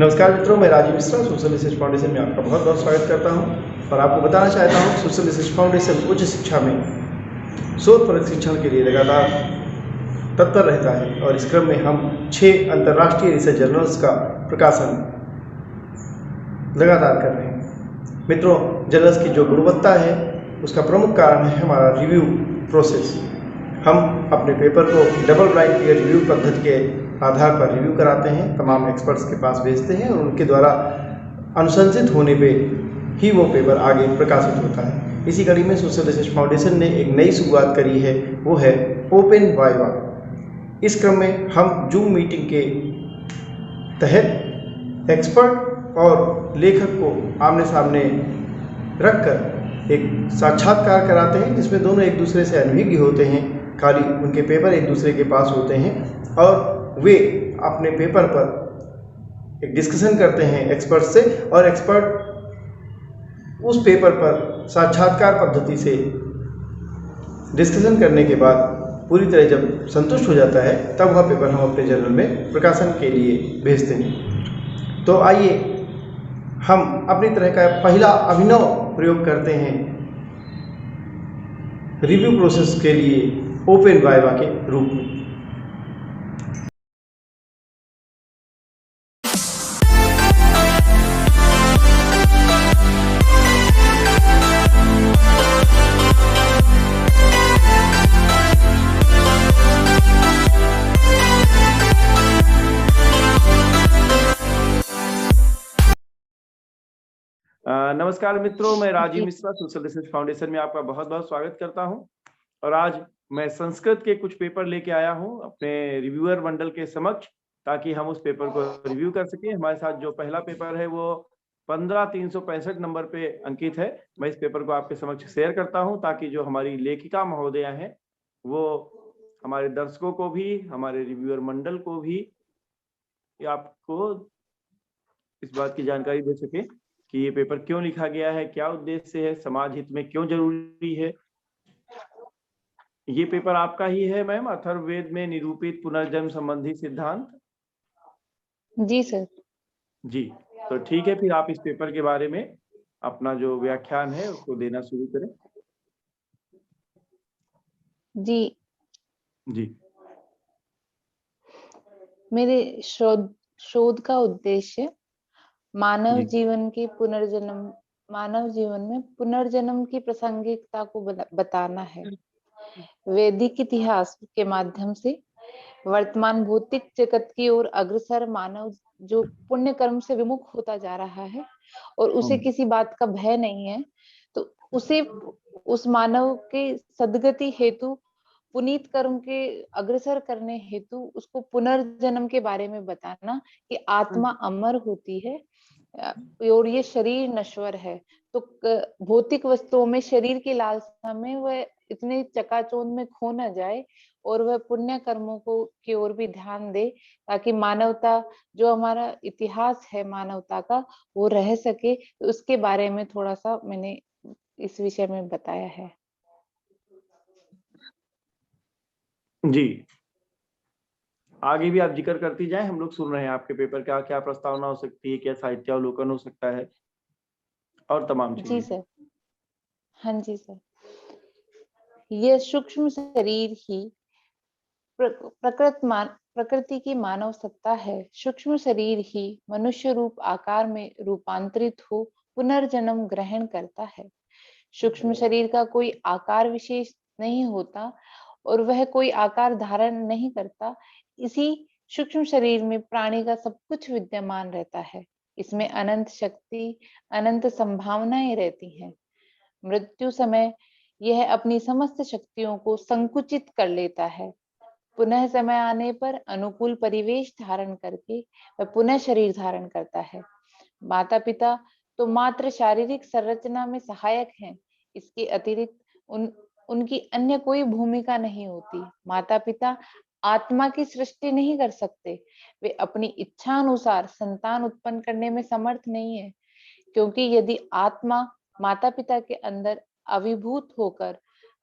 नमस्कार मित्रों, मैं Rajiv Mishra social research foundation में आपका बहुत बहुत स्वागत करता हूं और आपको बताना चाहता हूं सोशल रिसर्च फाउंडेशन उच्च शिक्षा में शोध परक शिक्षण के लिए लगातार तत्पर रहता है और इस क्रम में हम 6 अंतर्राष्ट्रीय रिसर्च जर्नल्स का प्रकाशन लगातार कर रहे हैं। मित्रों, जर्नल्स की जो गुणवत्ता है उसका प्रमुख कारण है हमारा रिव्यू प्रोसेस। हम अपने पेपर को डबल ब्लाइंड पीयर रिव्यू पद्धति के आधार पर रिव्यू कराते हैं, तमाम एक्सपर्ट्स के पास भेजते हैं और उनके द्वारा अनुशंसित होने पे ही वो पेपर आगे प्रकाशित होता है। इसी कड़ी में सोशल रिसर्च फाउंडेशन ने एक नई शुरुआत करी है, वो है ओपन वाइवा। इस क्रम में हम जूम मीटिंग के तहत एक्सपर्ट और लेखक को आमने सामने रखकर एक साक्षात्कार कराते हैं, जिसमें दोनों एक दूसरे से अनभिज्ञ होते हैं। खाली उनके पेपर एक दूसरे के पास होते हैं और वे अपने पेपर पर एक डिस्कशन करते हैं एक्सपर्ट से, और एक्सपर्ट उस पेपर पर साक्षात्कार पद्धति से डिस्कशन करने के बाद पूरी तरह जब संतुष्ट हो जाता है तब वह पेपर हम अपने जर्नल में प्रकाशन के लिए भेजते हैं। तो आइए हम अपनी तरह का पहला अभिनव प्रयोग करते हैं रिव्यू प्रोसेस के लिए ओपन वाइवा के रूप में। नमस्कार मित्रों, मैं Rajiv Mishra social research foundation में आपका बहुत बहुत स्वागत करता हूं और आज मैं संस्कृत के कुछ पेपर लेके आया हूं अपने रिव्यूअर मंडल के समक्ष, ताकि हम उस पेपर को रिव्यू कर सकें। हमारे साथ जो पहला पेपर है वो 15365 नंबर पे अंकित है। मैं इस पेपर को आपके समक्ष शेयर करता हूं ताकि जो हमारी लेखिका महोदया है वो हमारे दर्शकों को भी, हमारे रिव्यूअर मंडल को भी आपको इस बात की जानकारी दे सके कि ये पेपर क्यों लिखा गया है, क्या उद्देश्य है, समाज हित में क्यों जरूरी है। ये पेपर आपका ही है मैम, अथर्ववेद में निरूपित पुनर्जन्म संबंधी सिद्धांत। जी सर। जी, तो ठीक है, फिर आप इस पेपर के बारे में अपना जो व्याख्यान है उसको देना शुरू करें। जी जी, मेरे शोध का उद्देश्य मानव जीवन में पुनर्जन्म की प्रासंगिकता को बताना है। वैदिक इतिहास के माध्यम से वर्तमान भौतिक जगत की ओर अग्रसर मानव जो पुण्य कर्म से विमुख होता जा रहा है और उसे किसी बात का भय नहीं है, तो उसे उस मानव के सद्गति हेतु, पुनीत कर्म के अग्रसर करने हेतु उसको पुनर्जन्म के बारे में बताना कि आत्मा अमर होती है और ये शरीर नश्वर है। तो भौतिक वस्तुओं में शरीर की लालसा में वह इतने चकाचौंध में खो न जाए और वह पुण्य कर्मों को की ओर भी ध्यान दे, ताकि मानवता, जो हमारा इतिहास है मानवता का, वो रह सके। तो उसके बारे में थोड़ा सा मैंने इस विषय में बताया है। जी, आगे भी आप जिक्र करती जाएं, हम लोग सुन रहे हैं आपके पेपर का क्या प्रस्तावना हो सकती है, क्या साहित्यावलोकन हो सकता है और तमाम चीजें। जी सर। हाँ जी सर। यह सूक्ष्म शरीर ही प्रकृति की मानव सत्ता है। सूक्ष्म शरीर ही मनुष्य रूप आकार में रूपांतरित हो पुनर्जन्म ग्रहण करता है। सूक्ष्म शरीर का कोई आकार विशेष नहीं होता और वह कोई आकार धारण नहीं करता। इसी सूक्ष्म शरीर में प्राणी का सब कुछ विद्यमान रहता है। इसमें अनंत शक्ति, अनंत संभावनाएं रहती हैं। मृत्यु समय यह अपनी समस्त शक्तियों को संकुचित कर लेता है। पुनः समय आने पर अनुकूल परिवेश धारण करके वह पुनः शरीर धारण करता है। माता पिता तो मात्र शारीरिक संरचना में सहायक हैं, इसके अतिरिक्त उनकी अन्य कोई भूमिका नहीं होती। माता पिता आत्मा की सृष्टि नहीं कर सकते, वे अपनी इच्छा अनुसार संतान उत्पन्न करने में समर्थ नहीं है, क्योंकि यदि आत्मा माता पिता के अंदर अभिभूत होकर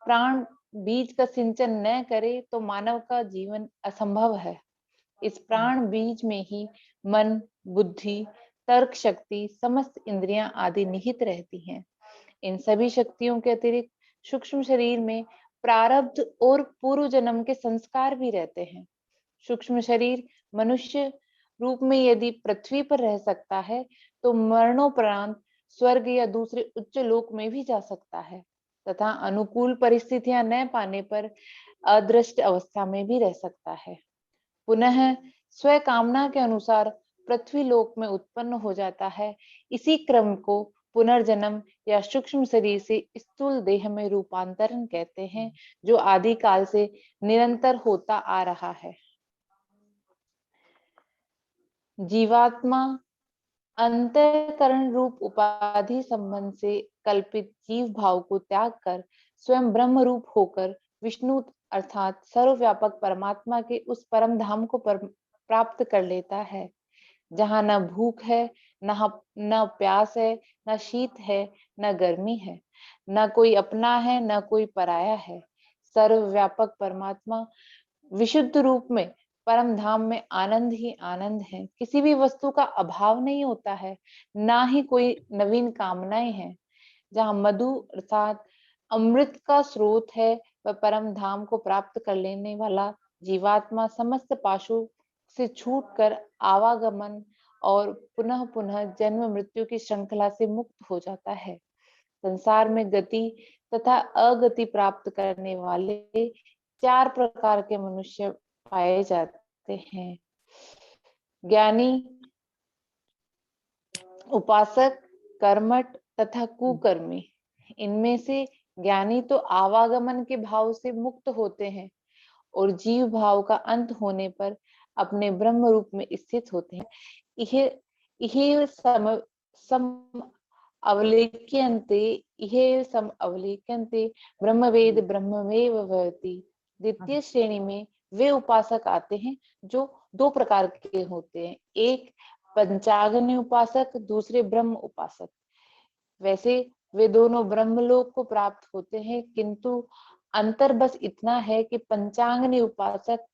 प्राण बीज का सिंचन न करे तो मानव का जीवन असंभव है। इस प्राण बीज में ही मन, बुद्धि, तर्क शक्ति, समस्त इंद्रियां आदि निहित रहती हैं। इन सभी शक्तियों के अतिरिक्त सूक्ष्म शरीर में प्रारब्ध और पूर्व जन्म के संस्कार भी रहते हैं। सूक्ष्म शरीर मनुष्य रूप में यदि पृथ्वी पर रह सकता है तो मरणोपरांत स्वर्ग या दूसरे उच्च लोक में भी जा सकता है तथा अनुकूल परिस्थितियां न पाने पर अदृष्ट अवस्था में भी रह सकता है। पुनः स्व कामना के अनुसार पृथ्वी लोक में उत्पन्न हो जाता है। इसी क्रम को पुनर्जन्म या सूक्ष्म शरीर से स्थूल देह में रूपांतरण कहते हैं, जो आदि काल से निरंतर होता आ रहा है। जीवात्मा अंतःकरण रूप उपाधि संबंध से कल्पित जीव भाव को त्याग कर स्वयं ब्रह्म रूप होकर विष्णु अर्थात सर्वव्यापक परमात्मा के उस परम धाम को प्राप्त कर लेता है, जहाँ न भूख है, न प्यास है, न शीत है, न गर्मी है, न कोई अपना है, न कोई पराया है। सर्वव्यापक परमात्मा विशुद्ध रूप में परम धाम में आनंद ही आनंद है। किसी भी वस्तु का अभाव नहीं होता है, ना ही कोई नवीन कामनाएं हैं। जहाँ मधु अर्थात अमृत का स्रोत है, वह परम धाम को प्राप्त कर लेने वाला जीवात्मा समस्त पाशों से छूटकर आवागमन और पुनः पुनः जन्म मृत्यु की श्रृंखला से मुक्त हो जाता है। संसार में गति तथा अगति प्राप्त करने वाले 4 प्रकार के मनुष्य पाए जाते हैं। ज्ञानी, उपासक, कर्मठ तथा कुकर्मी। इनमें से ज्ञानी तो आवागमन के भाव से मुक्त होते हैं और जीव भाव का अंत होने पर अपने ब्रह्म रूप में स्थित होते हैं। इहे सम अवलोक्यन्ते ब्रह्मवेद ब्रह्ममेव भवति। द्वितीय श्रेणी में वे उपासक आते हैं जो 2 प्रकार के होते हैं, एक पंचाग्नि उपासक, दूसरे ब्रह्म उपासक। वैसे वे दोनों ब्रह्मलोक को प्राप्त होते हैं, किंतु अंतर बस इतना है कि पंचाग्नि उपासक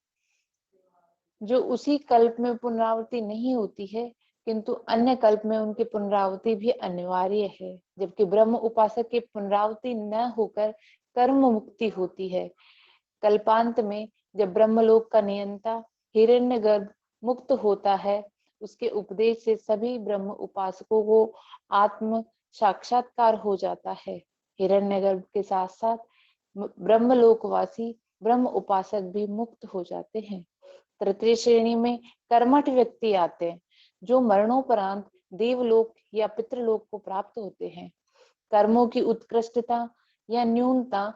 जो उसी कल्प में पुनरावृत्ति नहीं होती है, किंतु अन्य कल्प में उनकी पुनरावृत्ति भी अनिवार्य है, जबकि ब्रह्म उपासक की पुनरावृत्ति न होकर कर्म मुक्ति होती है। कल्पांत में जब ब्रह्मलोक का नियंता हिरण्यगर्भ मुक्त होता है, उसके उपदेश से सभी ब्रह्म उपासकों को आत्म साक्षात्कार हो जाता है। हिरण्यगर्भ के साथ साथ ब्रह्मलोकवासी ब्रह्म उपासक भी मुक्त हो जाते हैं। तृतीय श्रेणी में कर्मठ व्यक्ति आते हैं, जो मरणोपरांत देवलोक या पितृलोक को प्राप्त होते हैं। कर्मों की उत्कृष्टता या न्यूनता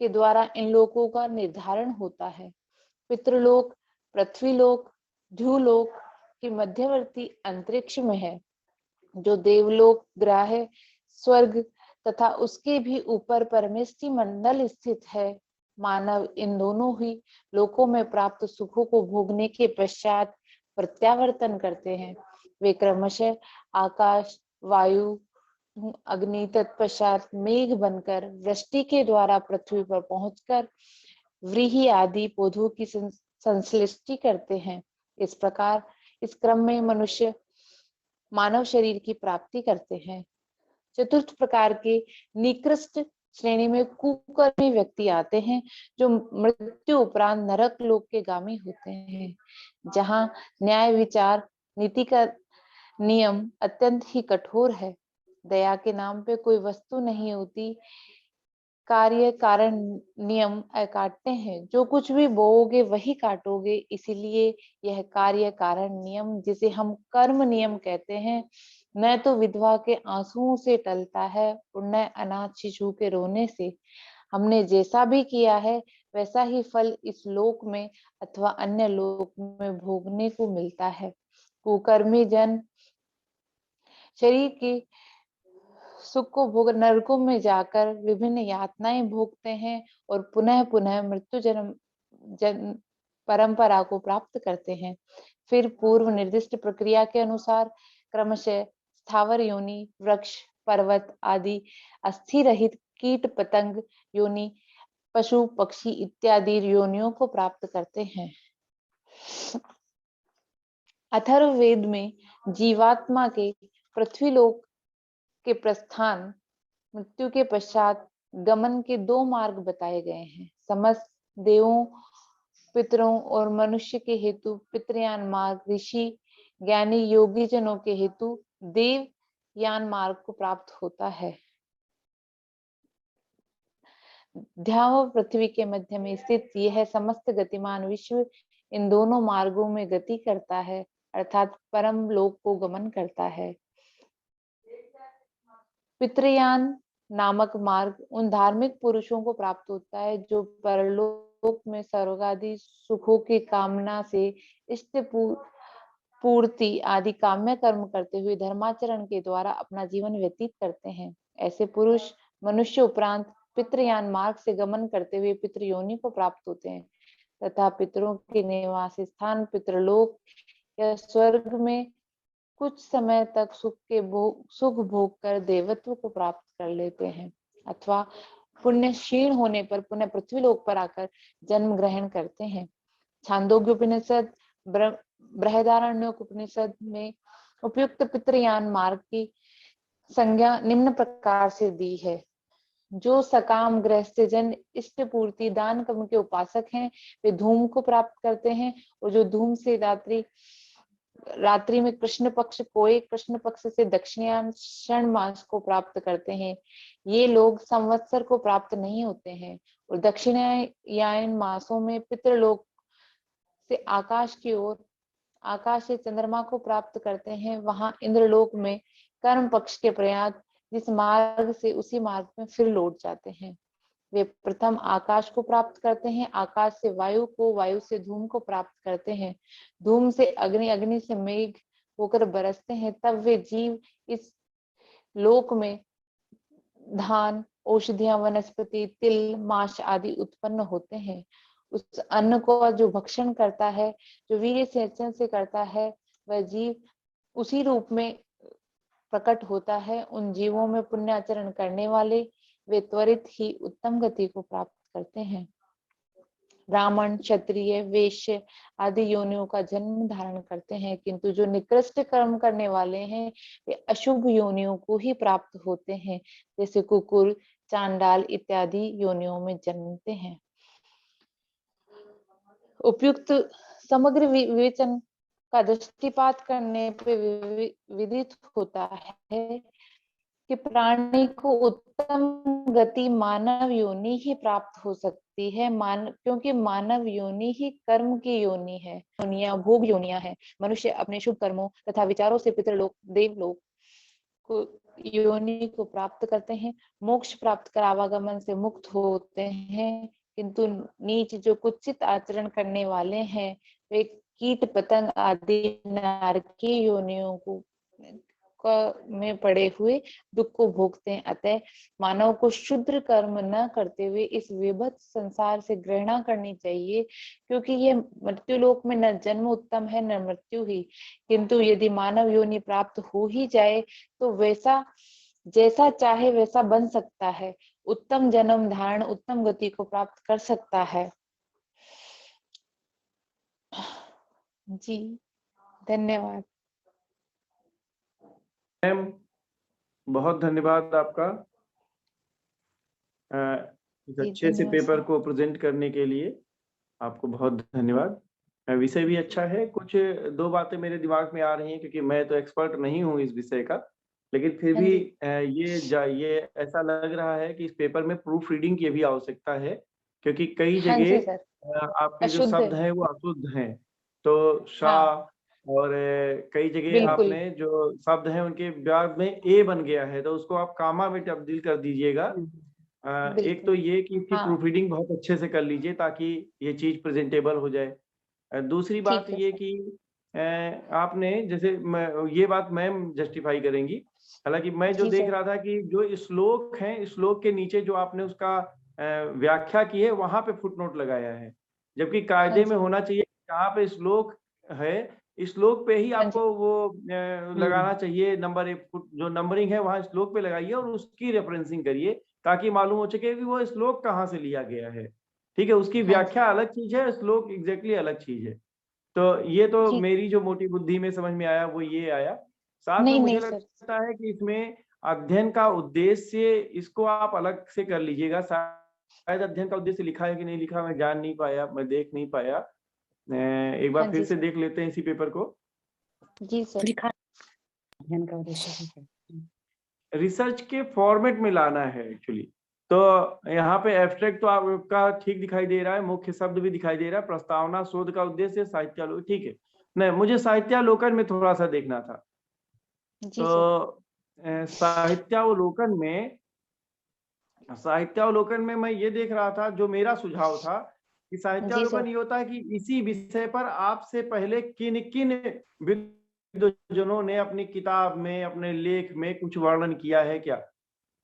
के द्वारा इन लोकों का निर्धारण होता है। पितृलोक पृथ्वीलोक ध्रुवलोक के मध्यवर्ती अंतरिक्ष में है, जो देवलोक ग्रह स्वर्ग तथा उसके भी ऊपर परमेष्टि मंडल स्थित है। मानव इन दोनों ही लोकों में प्राप्त सुखों को भोगने के पश्चात प्रत्यावर्तन करते हैं। वे क्रमशः आकाश, वायु, अग्नि तत्पश्चात मेघ बनकर वृष्टि के द्वारा पृथ्वी पर पहुंचकर व्रीहि आदि पौधों की संश्लिष्टि करते हैं। इस प्रकार इस क्रम में मनुष्य मानव शरीर की प्राप्ति करते हैं। चतुर्थ प्रकार के निकृष्ट श्रेणी में कुकर्मी व्यक्ति आते हैं, जो मृत्यु उपरांत नरक लोक के गामी होते हैं, जहाँ न्याय विचार नीति का नियम अत्यंत ही कठोर है। दया के नाम पे कोई वस्तु नहीं होती। कार्य कारण नियम काटते हैं, जो कुछ भी बोओगे वही काटोगे। इसीलिए यह कार्य कारण नियम, जिसे हम कर्म नियम कहते हैं, न तो विधवा के आंसुओं से टलता है और न अनाथ शिशु के रोने से। हमने जैसा भी किया है वैसा ही फल इस लोक में अथवा अन्य लोक में भोगने को मिलता है। कुकर्मी जन शरीर की सुख को भोग नरकों में जाकर विभिन्न यातनाएं भोगते हैं और पुनः पुनः मृत्यु जन्म परंपरा को प्राप्त करते हैं। फिर पूर्व निर्दिष्ट प्रक्रिया के अनुसार क्रमशः स्थावर योनि, वृक्ष, पर्वत आदि अस्थि रहित कीट पतंग योनि, पशु पक्षी इत्यादि योनियों को प्राप्त करते हैं। अथर्ववेद में जीवात्मा के पृथ्वीलोक के प्रस्थान, मृत्यु के पश्चात गमन के दो मार्ग बताए गए हैं। समस्त देवों, पितरों और मनुष्य के हेतु पितृयान मार्ग, ऋषि ज्ञानी योगी जनों के हेतु देवयान मार्ग को प्राप्त होता है। ध्याव पृथ्वी के मध्य में स्थित यह समस्त गतिमान विश्व इन दोनों मार्गों में गति करता है, अर्थात परम लोक को गमन करता है। पितृयान नामक मार्ग उन धार्मिक पुरुषों को प्राप्त होता है जो परलोक में स्वर्ग आदि सुखों की कामना से इष्ट पूर्ति आदि काम्य कर्म करते हुए धर्माचरण के द्वारा अपना जीवन व्यतीत करते हैं। ऐसे पुरुष मनुष्य उपरांत पितृयान मार्ग से गमन करते हुए पितृयोनि को प्राप्त होते हैं तथा पितरों के निवास स्थान पितृलोक या स्वर्ग में कुछ समय तक सुख भोग कर देवत्व को प्राप्त कर लेते हैं, अथवा पुण्य क्षीण होने पर पुनः पृथ्वीलोक पर आकर जन्म ग्रहण करते हैं। छांदोग्य उपनिषद, बृहदारण्यक उपनिषद में उपयुक्त पितृयान मार्ग की संज्ञा निम्न प्रकार से दी है। जो सकाम गृहस्थ जन इष्ट पूर्ति दान कर्म के उपासक हैं वे धूम को प्राप्त करते हैं, और जो धूम से रात्रि में कृष्ण पक्ष को एक कृष्ण पक्ष से दक्षिणायन मास को प्राप्त करते हैं, ये लोग संवत्सर को प्राप्त नहीं होते हैं। और दक्षिणायन मासों में पितृलोक से आकाश की ओर आकाश से चंद्रमा को प्राप्त करते हैं। वहां इंद्रलोक में कर्म पक्ष के प्रयाग जिस मार्ग से उसी मार्ग में फिर लौट जाते हैं। वे प्रथम आकाश को प्राप्त करते हैं, आकाश से वायु को, वायु से धूम को प्राप्त करते हैं, धूम से अग्नि, अग्नि से मेघ होकर बरसते हैं। तब वे जीव इस लोक में धान, औषधियां, वनस्पति, तिल, मांस आदि उत्पन्न होते हैं। उस अन्न को जो भक्षण करता है, जो वीर्य सेचन से करता है, वह जीव उसी रूप में प्रकट होता है। उन जीवों में पुण्याचरण करने वाले वे त्वरित ही उत्तम गति को प्राप्त करते हैं। ब्राह्मण, क्षत्रिय, वैश्य आदि योनियों का जन्म धारण करते हैं, किंतु जो निकृष्ट कर्म करने वाले हैं वे अशुभ योनियों को ही प्राप्त होते हैं, जैसे कुकुर, चांडाल इत्यादि योनियों में जन्मते हैं। उपयुक्त समग्र विवेचन का दृष्टिपात करने पे विदित होता है कि प्राणी को उत्तम गति मानव योनि ही प्राप्त हो सकती है, क्योंकि मानव योनि ही कर्म की योनि है। योनियां भोग योनियां है। मनुष्य अपने शुभ कर्मों तथा विचारों से पितृलोक, देवलोक को योनि को प्राप्त करते हैं, मोक्ष प्राप्त कर आवागमन से मुक्त होते हैं। किंतु नीच जो कुत्सित आचरण करने वाले हैं वे कीट पतंग आदि नारकीय योनियों को में पड़े हुए दुख को भोगते हैं। अतः मानव को शुद्र कर्म न करते हुए इस विभत्स संसार से घृणा करनी चाहिए, क्योंकि यह मृत्युलोक में न जन्म उत्तम है न मृत्यु ही। किंतु यदि मानव योनि प्राप्त हो ही जाए तो वैसा जैसा चाहे वैसा बन सकता है, उत्तम जन्म धारण उत्तम गति को प्राप्त कर सकता है। जी धन्यवाद। मैम बहुत धन्यवाद आपका इस अच्छे से पेपर को प्रेजेंट करने के लिए। आपको बहुत धन्यवाद। विषय भी अच्छा है। कुछ दो बातें मेरे दिमाग में आ रही हैं, क्योंकि मैं तो एक्सपर्ट नहीं हूँ इस विषय का, लेकिन फिर भी ये ऐसा लग रहा है कि इस पेपर में प्रूफ रीडिंग की भी आवश्यकता है, क्योंकि कई जगह आपके जो शब्द हैं वो अशुद्ध हैं। तो शाह और कई जगह आपने जो शब्द हैं उनके बाद में ए बन गया है, तो उसको आप कामा में तब्दील कर दीजिएगा। एक तो ये कि इसकी प्रूफ रीडिंग बहुत अच्छे से कर लीजिए ताकि ये चीज प्रेजेंटेबल हो जाए। दूसरी बात ये कि आपने जैसे ये बात मैम जस्टिफाई करेंगी, हालांकि मैं जो देख रहा था कि जो श्लोक है, श्लोक के नीचे जो आपने उसका व्याख्या की है वहां पे फुटनोट लगाया है, जबकि कायदे में होना चाहिए जहाँ पे श्लोक है श्लोक पे ही आपको वो लगाना चाहिए नंबर। जो नंबरिंग है वहां श्लोक पे लगाइए और उसकी रेफरेंसिंग करिए ताकि मालूम हो सके कि वो श्लोक कहाँ से लिया गया है। ठीक है, उसकी व्याख्या अलग चीज है, श्लोक एग्जैक्टली अलग चीज है। तो ये तो जी मेरी जो मोटी बुद्धि में समझ में आया वो ये आया। साथ में नहीं मुझे नहीं सर। लगता है कि इसमें अध्ययन का उद्देश्य इसको आप अलग से कर लीजिएगा। शायद अध्ययन का उद्देश्य लिखा है कि नहीं लिखा मैं जान नहीं पाया, मैं देख नहीं पाया। एक बार हाँ फिर जी से सर। देख लेते हैं इसी पेपर को। जी सर। लिखा अध्ययन का उद्देश्य भी है। रिसर्च के फॉर्मेट में लाना है एक्चुअली। तो यहाँ पे एब्स्ट्रैक्ट तो आपका ठीक दिखाई दे रहा है, मुख्य शब्द भी दिखाई दे रहा है, प्रस्तावना, शोध का उद्देश्य, साहित्यालोकन, ठीक है। नहीं, मुझे साहित्यालोकन में थोड़ा सा देखना था। जी तो सर। साहित्यावलोकन में मैं ये देख रहा था, जो मेरा सुझाव था कि जी साहित्यावलोकन सर। ये होता है कि इसी विषय पर आपसे पहले किन किन विद्वजनों ने अपनी किताब में, अपने लेख में कुछ वर्णन किया है क्या।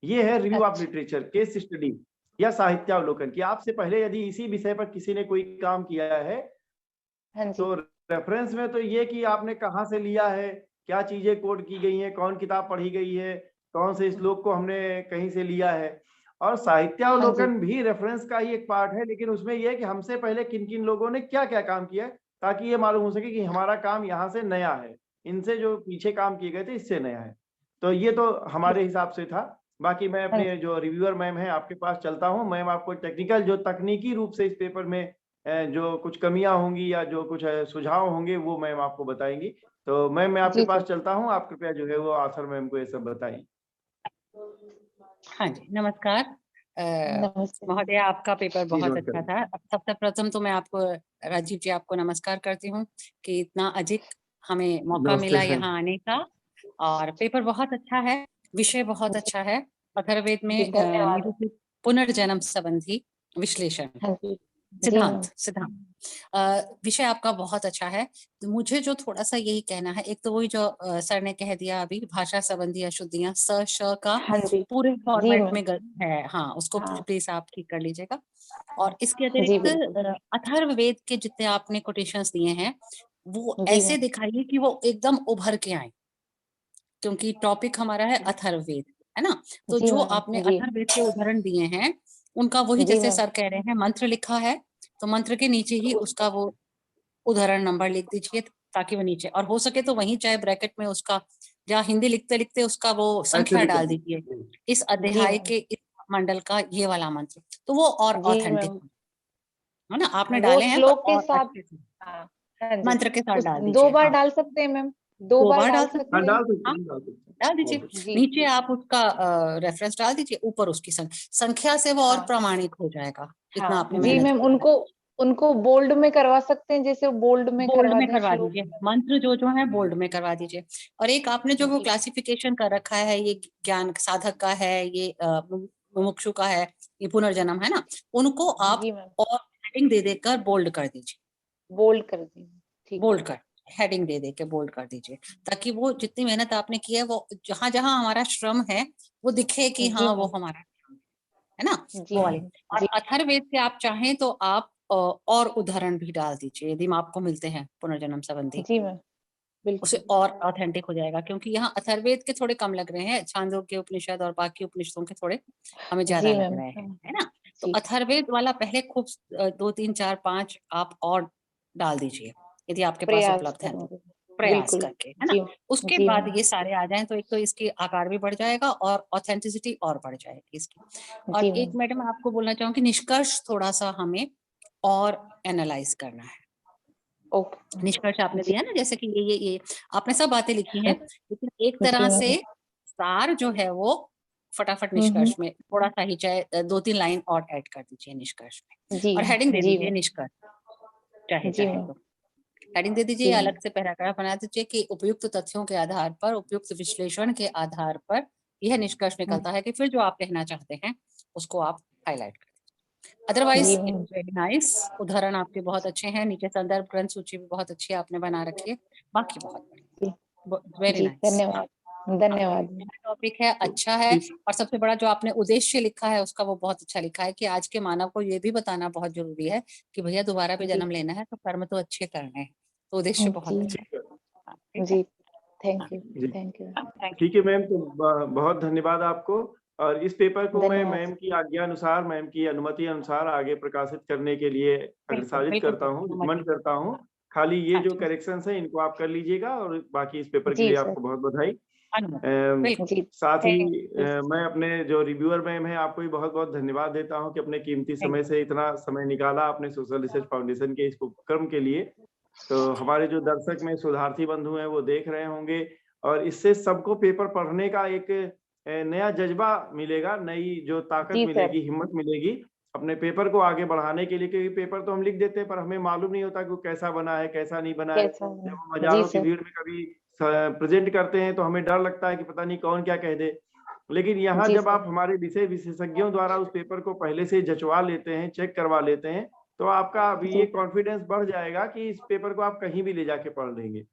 ये है रिव्यू ऑफ अच्छा। लिटरेचर, केस स्टडी या साहित्यावलोकन, कि आपसे पहले यदि इसी विषय पर किसी ने कोई काम किया है हाँ जी। तो रेफरेंस में तो ये कि आपने कहाँ से लिया है, क्या चीजें कोट की गई हैं, कौन किताब पढ़ी गई है, कौन से श्लोक को हमने कहीं से लिया है। और हाँ जी। साहित्यावलोकन भी रेफरेंस का ही एक पार्ट है, लेकिन उसमें यह है कि हमसे पहले किन किन लोगों ने क्या क्या काम किया है, ताकि ये मालूम हो सके कि हमारा काम यहाँ से नया है, इनसे जो पीछे काम किए गए थे इससे नया है। तो ये तो हमारे हिसाब से था। बाकी मैं हाँ अपने जी। जो रिव्यूअर मैम है आपके पास चलता हूँ। मैम आपको टेक्निकल जो तकनीकी रूप से इस पेपर में जो कुछ कमियां होंगी या जो कुछ सुझाव होंगे वो मैम आपको बताएंगी। तो मैम मैं आपके जी पास सर। चलता हूँ, आप कृपया जो है वो आथर मैम को ये सब बताइए। हाँ जी, नमस्कार। नमस्ते। महोदय, आपका पेपर जी बहुत अच्छा नमस्कार। था। सबसे प्रथम तो मैं आपको, राजीव जी, आपको नमस्कार करती हूँ कि इतना अधिक हमें मौका नमस्ते मिला मैम। यहाँ आने का। और पेपर बहुत अच्छा है, विषय बहुत जी अच्छा है। अथर्ववेद में जी धन्यवाद। निरूपित पुनर्जन्म संबंधी विश्लेषण, हाँ जी। जी सिद्धांत मैम। सिद्धांत विषय आपका बहुत अच्छा है। तो मुझे जो थोड़ा सा यही कहना है, एक तो वही जो सर ने कह दिया अभी, भाषा संबंधी अशुद्धियां स श का हाँ जी। पूरे जी फॉर्मेट मैम। में गलत है। हाँ, उसको हाँ प्लीज आप ठीक कर लीजिएगा। और इसके जी अतिरिक्त बिल्कुल। अथर्ववेद के जितने आपने कोटेशंस दिए हैं वो जी ऐसे मैम। दिखाइए कि वो एकदम उभर के आए, क्योंकि टॉपिक हमारा है अथर्ववेद, है ना। तो जी जो मैम। आपने जी। अथर्ववेद के उदाहरण दिए हैं उनका वही, जी जैसे मैम। सर कह रहे हैं, मंत्र लिखा है तो मंत्र के नीचे ही उसका वो उदाहरण नंबर लिख दीजिए, ताकि वो नीचे, और हो सके तो वहीं चाहे ब्रैकेट में उसका, या हिंदी लिखते लिखते उसका वो ऐसे संख्या भी डाल कर दीजिए, इस जी अध्याय मैम। के इस मंडल का ये वाला मंत्र, तो वो और जी ऑथेंटिक, मैम। है ना। आपने वो डाले हैं तो श्लोक के और साथ। अच्छे से हाँ। हाँ जी। मंत्र के साथ उस डाल दो दीजिए। बार हाँ, डाल सकते हैं मैम। दो दो बार बार डाल डाल सकते हाँ सकते हैं। हैं। डाल सकते हाँ, हैं, डाल सकते डाल दीजिए। हैं। जी। नीचे आप उसका रेफरेंस डाल दीजिए, ऊपर उसकी संख्या से वो और हाँ। प्रामाणिक हो जाएगा। इतना हाँ आपने जी मेहनत मैम, किया है। उनको उनको बोल्ड में करवा सकते हैं, जैसे बोल्ड में बोल्ड करवा में दें करवा श्लोक। दीजिए, मंत्र जो है बोल्ड में करवा दीजिए। और एक आपने जो वो जी। क्लासिफिकेशन कर रखा है, ये ज्ञान साधक का है, ये मुमुक्षु का है, ये पुनर्जन्म है ना, उनको आप जी मैम। और हेडिंग दे देकर बोल्ड कर दीजिए। बोल्ड कर दी। ठीक है। बोल्ड कर, हेडिंग दे दे के बोल्ड कर दीजिए, ताकि वो जितनी मेहनत आपने की है वो जहां जहां हमारा श्रम है वो दिखे कि जी हाँ वो मैम। हमारा श्रम है ना, जी वो वाली। मैम। और जी। अथर्ववेद से आप चाहें तो आप और उदाहरण भी डाल दीजिए, यदि आपको मिलते हैं पुनर्जन्म संबंधी, जी मैम। उसे बिल्कुल। और ऑथेंटिक हो जाएगा। क्योंकि यहाँ अथर्ववेद के थोड़े कम लग रहे हैं, छांदोग्य उपनिषद और बाकी उपनिषदों के थोड़े हमें ज्यादा जी लग मैम। रहे हैं, है ना। तो जी। अथर्ववेद वाला पहले खूब 2 3 4 5 आप और डाल दीजिए, यदि आपके पास प्रयास उपलब्ध है तो, करूंगी। प्रयास बिल्कुल। करके, है ना। जी। उसके जी बाद मैम। ये सारे आ जाएं तो एक तो इसकी आकार भी बढ़ जाएगा और ऑथेंटिसिटी और बढ़ जाएगी इसकी। जी और एक मैम। मैडम आपको बोलना चाहूंगी, निष्कर्ष थोड़ा सा हमें और एनालाइज करना है। ओके। निष्कर्ष आपने जी। दिया ना, जैसे कि ये आपने सब बातें लिखी हैं, लेकिन एक जी तरह से मैम। सार जो है वो फटाफट हम्म। निष्कर्ष में थोड़ा सा ही, चाहे 2 3 लाइन और ऐड कर दीजिए निष्कर्ष में, जी। और हेडिंग दे जी दीजिए मैम। निष्कर्ष, चाहे जी चाहे मैम। तो हेडिंग दे दीजिए, जी मैम। अलग से पैराग्राफ बना दीजिए कि उपयुक्त तथ्यों के आधार पर, उपयुक्त विश्लेषण के आधार पर यह निष्कर्ष निकलता है कि फिर जो आप कहना चाहते हैं उसको आप हाईलाइट कर। अदरवाइज जी it ma'am. Is very nice. उदाहरण आपके बहुत अच्छे हैं, नीचे संदर्भ ग्रंथ सूची भी बहुत अच्छी आपने बना रखी है, बाकी बहुत जी। वेरी जी नाइस। धन्यवाद। धन्यवाद। टॉपिक है, अच्छा है। और सबसे बड़ा जो आपने उद्देश्य लिखा है उसका वो बहुत अच्छा लिखा है, कि आज के मानव को ये भी बताना बहुत जरूरी है कि भैया दोबारा भी जी। जन्म लेना है तो कर्म तो अच्छे करने हैं। तो उद्देश्य बहुत जी। अच्छा है। हाँ, ठीक है। जी। Thank you. जी थैंक यू। थैंक ठीक है मैम, तो बहुत धन्यवाद आपको। और इस पेपर को मैं धन्यवाद। मैम की आज्ञा अनुसार, मैम की अनुमति अनुसार आगे प्रकाशित करने के लिए बिल्कुल अग्रसारित बिल्कुल करता सर, हूँ, अनुमति। रिकमेंड करता हूँ। खाली ये हाँ जो जी। करेक्शंस है इनको आप कर लीजिएगा, और बाकी इस पेपर के जी लिए सर। आपको बहुत बधाई। अनुमोदन, बिल्कुल। जी साथ ही थैंक यू। मैं अपने जो रिव्यूअर मैम हैं आपको भी बहुत-बहुत धन्यवाद देता हूँ कि अपने कीमती थैंक समय से इतना समय निकाला अपने सोशल रिसर्च फाउंडेशन के इस उपक्रम के लिए। तो हमारे जो दर्शक में शोधार्थी बंधु हैं वो देख रहे होंगे, और इससे सबको पेपर पढ़ने का एक नया जज़्बा मिलेगा, नई जो ताकत जी सर। मिलेगी, हिम्मत मिलेगी अपने पेपर को आगे बढ़ाने के लिए, क्योंकि पेपर तो हम लिख देते हैं पर हमें मालूम नहीं होता कि वो कैसा बना है, कैसा नहीं बना है। कैसा जब है? हम जी हज़ारों की सर। भीड़ में कभी प्रेज़ेंट करते हैं तो हमें डर लगता है कि पता नहीं कौन क्या कह दे। लेकिन यहाँ जी जब सर। आप हमारे विषय विशेषज्ञों द्वारा उस पेपर को पहले से जँचवा लेते हैं, चेक करवा लेते हैं, तो आपका अभी जी। ये कॉन्फिडेंस बढ़ जाएगा कि इस पेपर को आप कहीं भी ले जाके पढ़ लेंगे। जी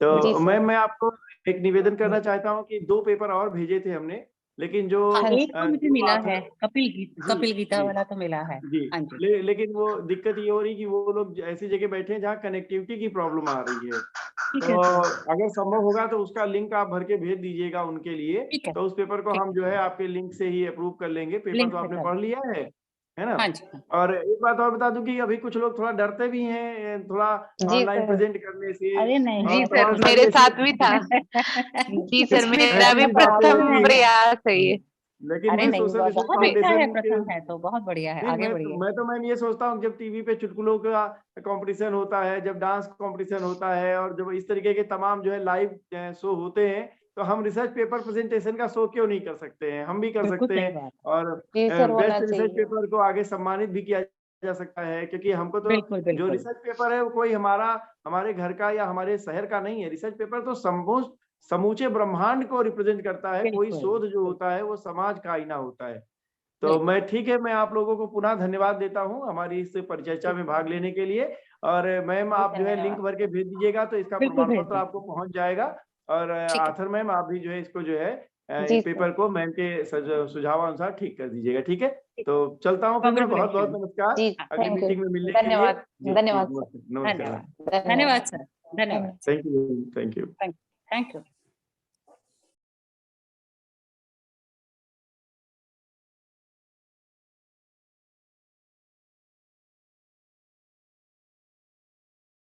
तो सर। मैं आपको एक निवेदन करना चाहता हूँ कि 2 पेपर और भेजे थे हमने, लेकिन जो हाँ, हाँ जी। एक तो मुझे 2 मिला है, ऑथर जी, कपिल गीता जी, वाला तो मिला है। जी। हाँ जी। लेकिन वो दिक्कत ये हो रही है कि वो लोग ऐसी जगह बैठे हैं जहाँ कनेक्टिविटी की प्रॉब्लम आ रही है। ठीक तो है सर, अगर संभव होगा तो उसका लिंक आप भर के भेज दीजिएगा उनके लिए, ठीक है, तो उस पेपर को ठीक, हम जो है आपके लिंक से ही अप्रूव कर लेंगे। पेपर लिंक तो से आपने कर पढ़ लिया है ना? हाँ जी, हाँ। और एक बात और बता दूँ कि अभी कुछ लोग थोड़ा डरते भी हैं, थोड़ा जी ऑनलाइन सर। प्रेज़ेंट करने से, अरे नहीं, जी और सर, बहुत सारी मेरे ऐसी साथ भी था। जी सर, इसमें मेरा ऐसी भी ऐसा बातें प्रॉब्लम प्रथम होती है। हैं। प्रयास है ये। लेकिन अरे मैं नहीं, सोशल रिसर्च बहुत अच्छा है, फाउंडेशन के प्रथम है तो बहुत बढ़िया है, नहीं, आगे बढ़िए। मैं तो मैम ये सोचता हूँ जब टीवी पे चुटकुलों का कंपटीशन होता है, जब डांस कंपटीशन होता है, और जब इस तरीके के तमाम जो है लाइव शो होते हैं, तो हम रिसर्च पेपर प्रेजेंटेशन का शो क्यों नहीं कर सकते हैं? हम भी कर बिल्कुल सकते सही हैं, बात, और जी सर, होना बेस्ट रिसर्च चाहिए। पेपर को आगे सम्मानित भी किया जा सकता है, क्योंकि हमको तो बिल्कुल, जो बिल्कुल, रिसर्च पेपर है वो कोई हमारे घर का या हमारे शहर का नहीं है। रिसर्च पेपर तो समूचे ब्रह्मांड को रिप्रेजेंट करता है। कोई बिल्कुल, शोध जो बिल्कुल, होता है वो समाज का आईना होता है। तो बिल्कुल, मैं ठीक है, मैं आप लोगों को पुनः धन्यवाद देता हूँ हमारी इस परिचर्चा ठीक में है, भाग लेने के लिए। और मैम जी आप जो है लिंक धन्यवाद भर के सर। भेज दीजिएगा तो इसका बिल्कुल प्रमाण भेज पत्र आपको दीजिए, पहुँच जाएगा। और ठीक है, आथर मैम आप भी जो है इसको जो है जी इस सर। पेपर को मैम के सुझावानुसार ठीक कर दीजिएगा, ठीक है? ठीक, तो चलता हूँ फिर मैं, बहुत-बहुत कांग्रेचुलेशन, नमस्कार। जी हाँ, अगली थैंक यू। मीटिंग में मिलने के लिए। धन्यवाद। जी, जी, धन्यवाद सर। नमस्कार, नमस्कार। धन्यवाद, धन्यवाद। धन्यवाद सर, धन्यवाद, धन्यवाद। Thank you, thank you. Thank you.